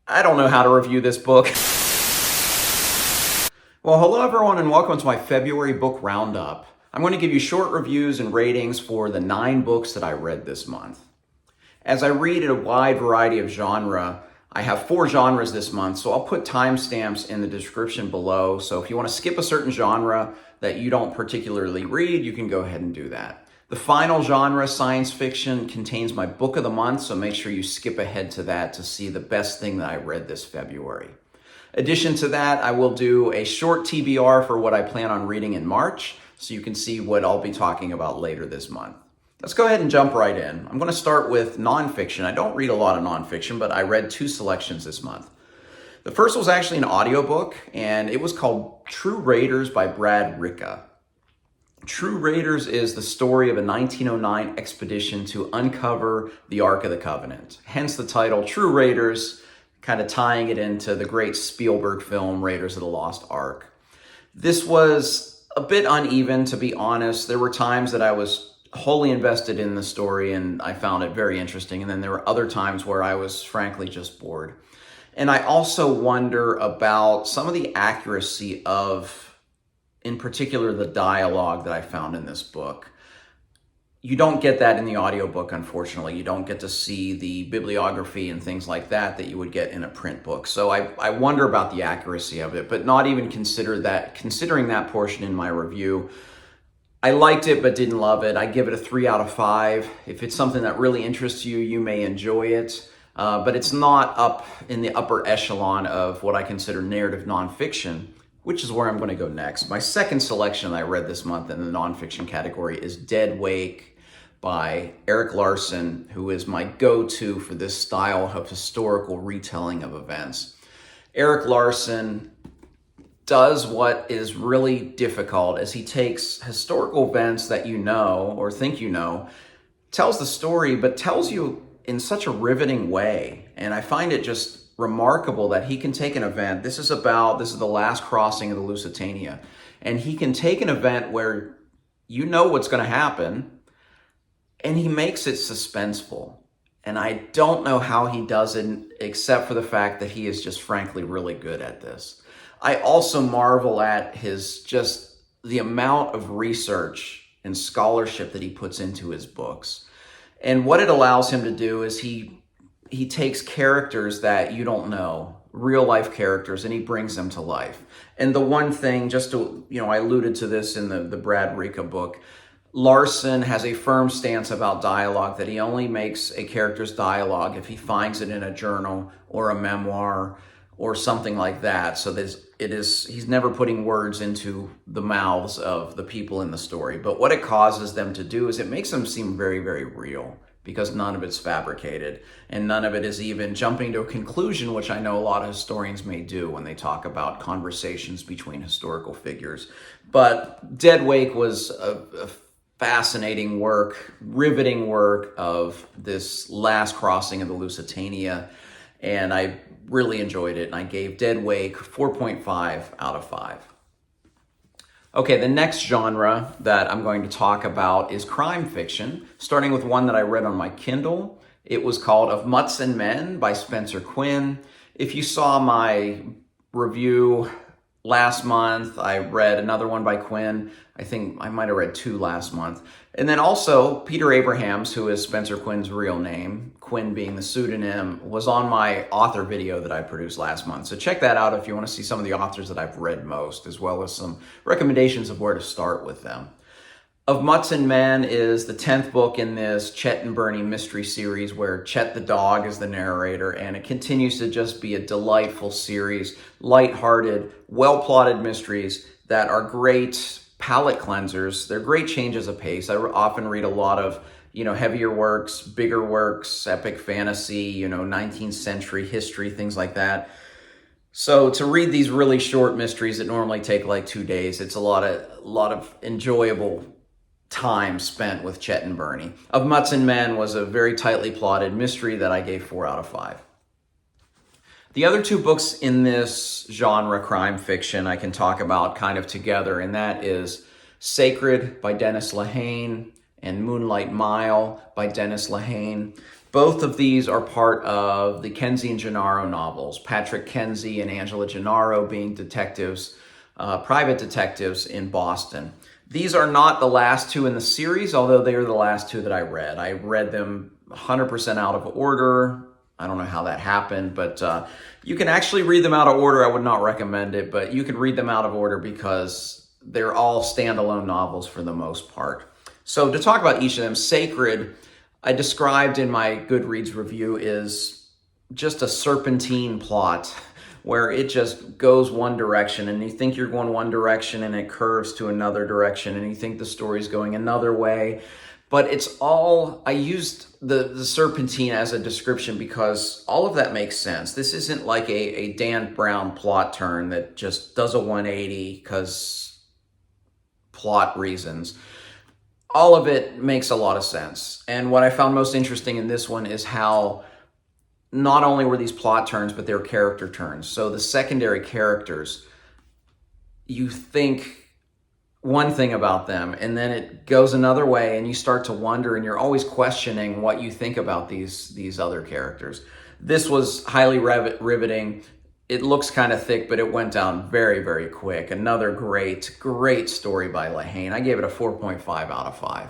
I don't know how to review this book. Well, hello everyone and welcome to my February book roundup. I'm going to give you short reviews and ratings for the 9 books that I read this month. As I read in a wide variety of genre, I have 4 genres this month, so I'll put timestamps in the description below. So if you want to skip a certain genre that you don't particularly read, you can go ahead and do that. The final genre, science fiction, contains my book of the month, so make sure you skip ahead to that to see the best thing that I read this February. Addition to that, I will do a short TBR for what I plan on reading in March, so you can see what I'll be talking about later this month. Let's go ahead and jump right in. I'm going to start with nonfiction. I don't read a lot of nonfiction, but I read 2 selections this month. The first was actually an audiobook, and it was called True Raiders by Brad Ricka. True Raiders is the story of a 1909 expedition to uncover the Ark of the Covenant. Hence the title, True Raiders, kind of tying it into the great Spielberg film, Raiders of the Lost Ark. This was a bit uneven, to be honest. There were times that I was wholly invested in the story and I found it very interesting. And then there were other times where I was frankly just bored. And I also wonder about some of the accuracy of, in particular, the dialogue that I found in this book. You don't get that in the audiobook, unfortunately. You don't get to see the bibliography and things like that you would get in a print book. So I wonder about the accuracy of it, but not even considering that portion in my review. I liked it, but didn't love it. I give it a 3 out of 5. If it's something that really interests you, you may enjoy it. But it's not up in the upper echelon of what I consider narrative nonfiction, which is where I'm going to go next. My second selection that I read this month in the nonfiction category is Dead Wake by Erik Larson, who is my go-to for this style of historical retelling of events. Erik Larson does what is really difficult as he takes historical events that you know or think you know, tells the story, but tells you in such a riveting way. And I find it just remarkable that he can take an event. This is the last crossing of the Lusitania. And he can take an event where you know what's going to happen, and he makes it suspenseful. And I don't know how he does it, except for the fact that he is just frankly really good at this. I also marvel at the amount of research and scholarship that he puts into his books. And what it allows him to do is he takes characters that you don't know, real life characters, and he brings them to life. And the one thing, I alluded to this in the Brad Ricka book, Larson has a firm stance about dialogue, that he only makes a character's dialogue if he finds it in a journal or a memoir or something like that. So he's never putting words into the mouths of the people in the story. But what it causes them to do is it makes them seem very, very real, because none of it's fabricated and none of it is even jumping to a conclusion, which I know a lot of historians may do when they talk about conversations between historical figures. But Dead Wake was a fascinating work, riveting work of this last crossing of the Lusitania, and I really enjoyed it, and I gave Dead Wake 4.5 out of 5. Okay, the next genre that I'm going to talk about is crime fiction, starting with one that I read on my Kindle. It was called Of Mutts and Men by Spencer Quinn. If you saw my review last month, I read another one by Quinn. I think I might have read 2 last month. And then also Peter Abrahams, who is Spencer Quinn's real name, Quinn being the pseudonym, was on my author video that I produced last month. So check that out if you want to see some of the authors that I've read most, as well as some recommendations of where to start with them. Of Mutts and Men is the 10th book in this Chet and Bernie mystery series, where Chet the dog is the narrator, and it continues to just be a delightful series, lighthearted, well-plotted mysteries that are great palate cleansers. They're great changes of pace. I often read a lot of, heavier works, bigger works, epic fantasy, 19th century history, things like that. So to read these really short mysteries that normally take like 2 days, it's a lot of enjoyable time spent with Chet and Bernie. Of Mutts and Men was a very tightly plotted mystery that I gave 4 out of 5. The other 2 books in this genre, crime fiction, I can talk about kind of together, and that is Sacred by Dennis Lehane and Moonlight Mile by Dennis Lehane. Both of these are part of the Kenzie and Gennaro novels. Patrick Kenzie and Angela Gennaro being detectives, private detectives in Boston. These are not the last two in the series, although they are the last two that I read. I read them 100% out of order. I don't know how that happened, but you can actually read them out of order. I would not recommend it, but you can read them out of order because they're all standalone novels for the most part. So to talk about each of them, Sacred, I described in my Goodreads review, is just a serpentine plot where it just goes one direction and you think you're going one direction and it curves to another direction and you think the story's going another way. But it's all, I used the serpentine as a description because all of that makes sense. This isn't like a Dan Brown plot turn that just does a 180 because plot reasons. All of it makes a lot of sense. And what I found most interesting in this one is how not only were these plot turns, but they were character turns. So the secondary characters, you think one thing about them and then it goes another way and you start to wonder and you're always questioning what you think about these other characters. This was highly riveting. It looks kind of thick, but it went down very, very quick. Another great story by Lehane. I gave it a 4.5 out of 5.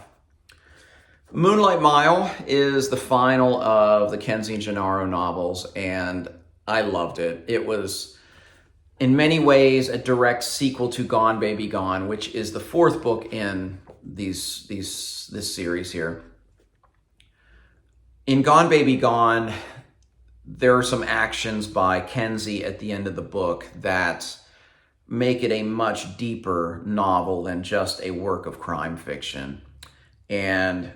Moonlight Mile is the final of the Kenzie and Gennaro novels, and I loved it. It was, in many ways, a direct sequel to Gone Baby Gone, which is the fourth book in this series here. In Gone Baby Gone, there are some actions by Kenzie at the end of the book that make it a much deeper novel than just a work of crime fiction. And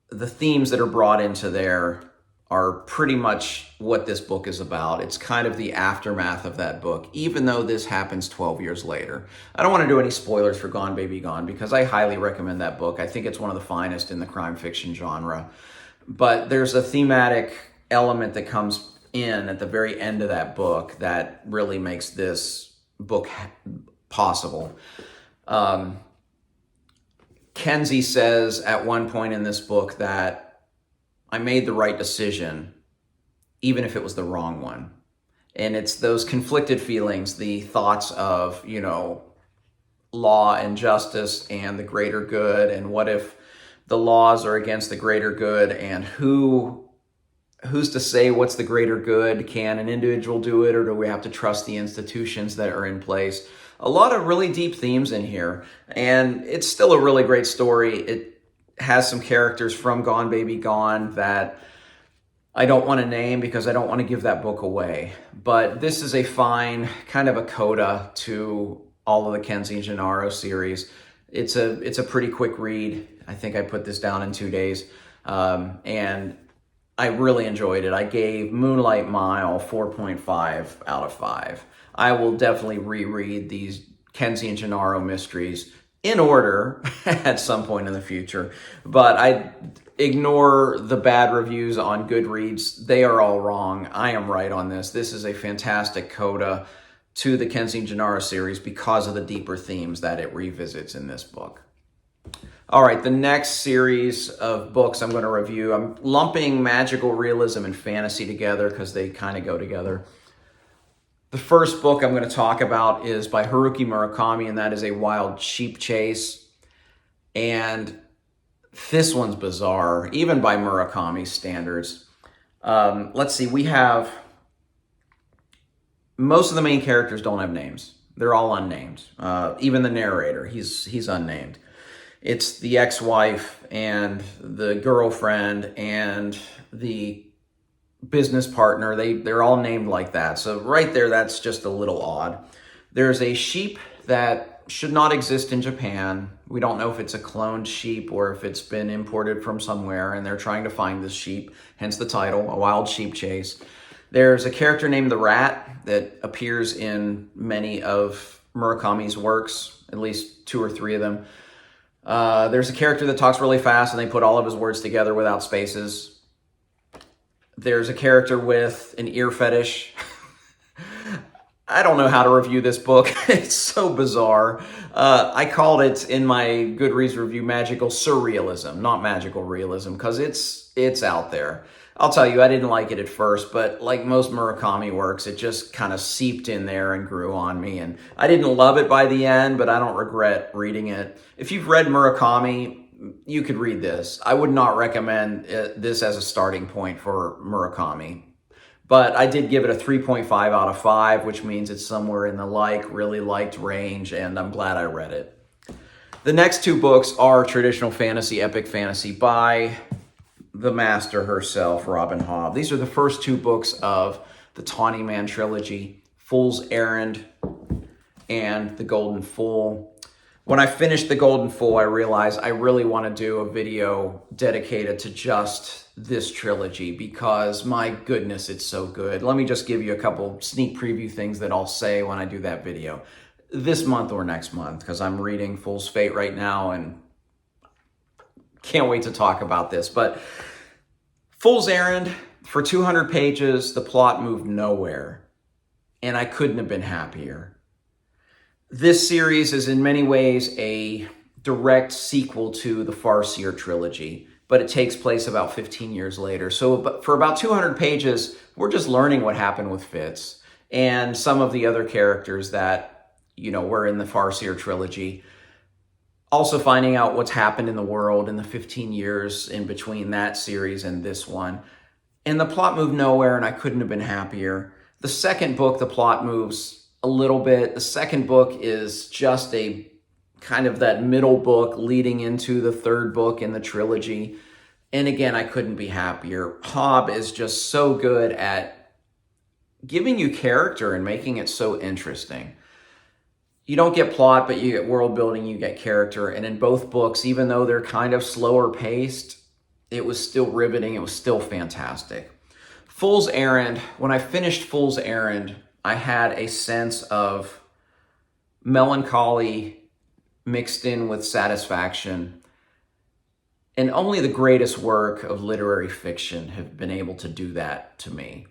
the themes that are brought into there are pretty much what this book is about. It's kind of the aftermath of that book, even though this happens 12 years later. I don't want to do any spoilers for Gone Baby Gone because I highly recommend that book. I think it's one of the finest in the crime fiction genre. But there's a thematic element that comes in at the very end of that book that really makes this book possible. Kenzie says at one point in this book that I made the right decision, even if it was the wrong one. And it's those conflicted feelings, the thoughts of, law and justice and the greater good, and what if the laws are against the greater good, and who's to say what's the greater good? Can an individual do it, or do we have to trust the institutions that are in place? A lot of really deep themes in here, and it's still a really great story. It has some characters from Gone Baby Gone that I don't want to name because I don't want to give that book away. But this is a fine kind of a coda to all of the Kenzie and Gennaro series. It's a pretty quick read. I think I put this down in 2 days, and I really enjoyed it. I gave Moonlight Mile 4.5 out of 5. I will definitely reread these Kenzie and Gennaro mysteries in order at some point in the future, but I ignore the bad reviews on Goodreads. They are all wrong. I am right on this. This is a fantastic coda to the Kenzie and Gennaro series because of the deeper themes that it revisits in this book. All right, the next series of books I'm going to review, I'm lumping magical realism and fantasy together because they kind of go together. The first book I'm going to talk about is by Haruki Murakami, and that is A Wild Sheep Chase. And this one's bizarre, even by Murakami's standards. Let's see, we have, most of the main characters don't have names. They're all unnamed. Even the narrator, he's unnamed. It's the ex-wife and the girlfriend and the business partner. They're all named like that. So right there, that's just a little odd. There's a sheep that should not exist in Japan. We don't know if it's a cloned sheep or if it's been imported from somewhere, and they're trying to find this sheep, hence the title, A Wild Sheep Chase. There's a character named the Rat that appears in many of Murakami's works, at least 2 or 3 of them. There's a character that talks really fast and they put all of his words together without spaces. There's a character with an ear fetish. I don't know how to review this book. It's so bizarre. I called it in my Goodreads review magical surrealism, not magical realism, because it's out there. I'll tell you, I didn't like it at first, but like most Murakami works, it just kind of seeped in there and grew on me. And I didn't love it by the end, but I don't regret reading it. If you've read Murakami, you could read this. I would not recommend this as a starting point for Murakami. But I did give it a 3.5 out of 5, which means it's somewhere in the really liked range, and I'm glad I read it. The next two books are traditional fantasy, epic fantasy by the master herself, Robin Hobb. These are the first two books of the Tawny Man trilogy, Fool's Errand and The Golden Fool. When I finished The Golden Fool, I realized I really want to do a video dedicated to just this trilogy because, my goodness, it's so good. Let me just give you a couple sneak preview things that I'll say when I do that video. This month or next month, because I'm reading Fool's Fate right now and can't wait to talk about this. But Fool's Errand, for 200 pages, the plot moved nowhere, and I couldn't have been happier. This series is in many ways a direct sequel to the Farseer trilogy, but it takes place about 15 years later. So for about 200 pages, we're just learning what happened with Fitz and some of the other characters that, were in the Farseer trilogy. Also finding out what's happened in the world in the 15 years in between that series and this one. And the plot moved nowhere, and I couldn't have been happier. The second book, the plot moves a little bit. The second book is just a kind of that middle book leading into the third book in the trilogy. And again, I couldn't be happier. Hobb is just so good at giving you character and making it so interesting. You don't get plot, but you get world building, you get character. And in both books, even though they're kind of slower paced, it was still riveting. It was still fantastic. Fool's Errand, when I finished Fool's Errand, I had a sense of melancholy mixed in with satisfaction. And only the greatest work of literary fiction have been able to do that to me.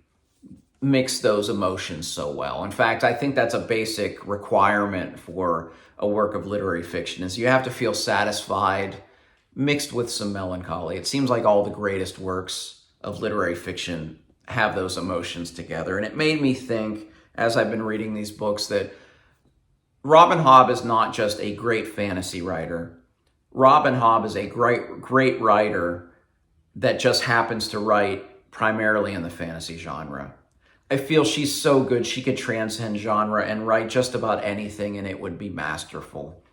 Mix those emotions so well. In fact, I think that's a basic requirement for a work of literary fiction, is you have to feel satisfied mixed with some melancholy. It seems like all the greatest works of literary fiction have those emotions together. And it made me think, as I've been reading these books, that Robin Hobb is not just a great fantasy writer. Robin Hobb is a great writer that just happens to write primarily in the fantasy genre. I feel she's so good she could transcend genre and write just about anything and it would be masterful.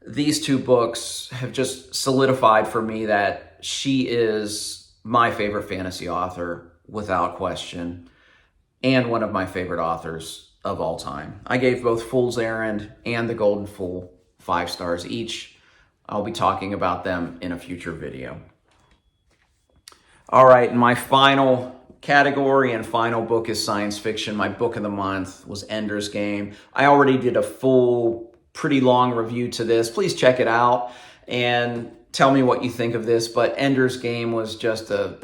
These two books have just solidified for me that she is my favorite fantasy author without question, and one of my favorite authors of all time. I gave both Fool's Errand and The Golden Fool 5 stars each. I'll be talking about them in a future video. All right, my final category and final book is science fiction. My book of the month was Ender's Game. I already did a full, pretty long review to this. Please check it out and tell me what you think of this. But Ender's Game was just a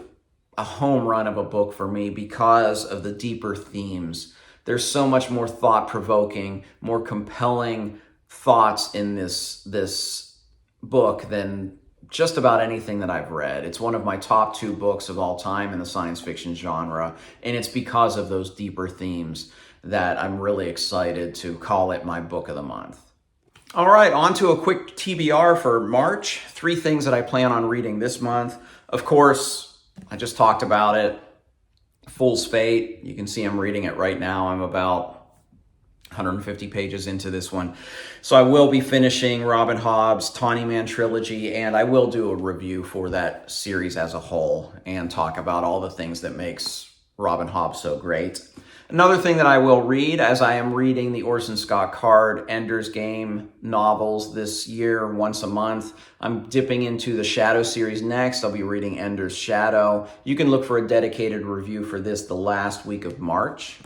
home run of a book for me because of the deeper themes. There's so much more thought-provoking, more compelling thoughts in this book than just about anything that I've read. It's one of my top 2 books of all time in the science fiction genre, and it's because of those deeper themes that I'm really excited to call it my book of the month. All right, on to a quick TBR for March. 3 things that I plan on reading this month. Of course, I just talked about it. Fool's Fate. You can see I'm reading it right now. I'm about 150 pages into this one. So I will be finishing Robin Hobb's Tawny Man trilogy, and I will do a review for that series as a whole and talk about all the things that makes Robin Hobb so great. Another thing that I will read, as I am reading the Orson Scott Card Ender's Game novels this year once a month. I'm dipping into the Shadow series next. I'll be reading Ender's Shadow. You can look for a dedicated review for this the last week of March.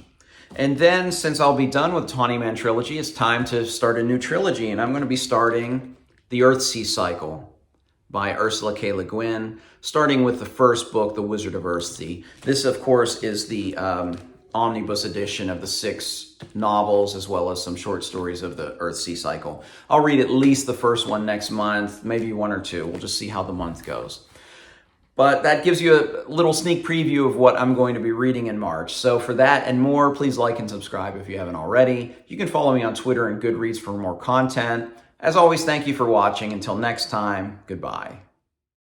And then, since I'll be done with Tawny Man trilogy, it's time to start a new trilogy, and I'm going to be starting The Earthsea Cycle by Ursula K. Le Guin, starting with the first book, The Wizard of Earthsea. This, of course, is the omnibus edition of the 6 novels, as well as some short stories of the Earth-Sea cycle. I'll read at least the first one next month, maybe 1 or 2. We'll just see how the month goes. But that gives you a little sneak preview of what I'm going to be reading in March. So for that and more, please like and subscribe if you haven't already. You can follow me on Twitter and Goodreads for more content. As always, thank you for watching. Until next time, goodbye.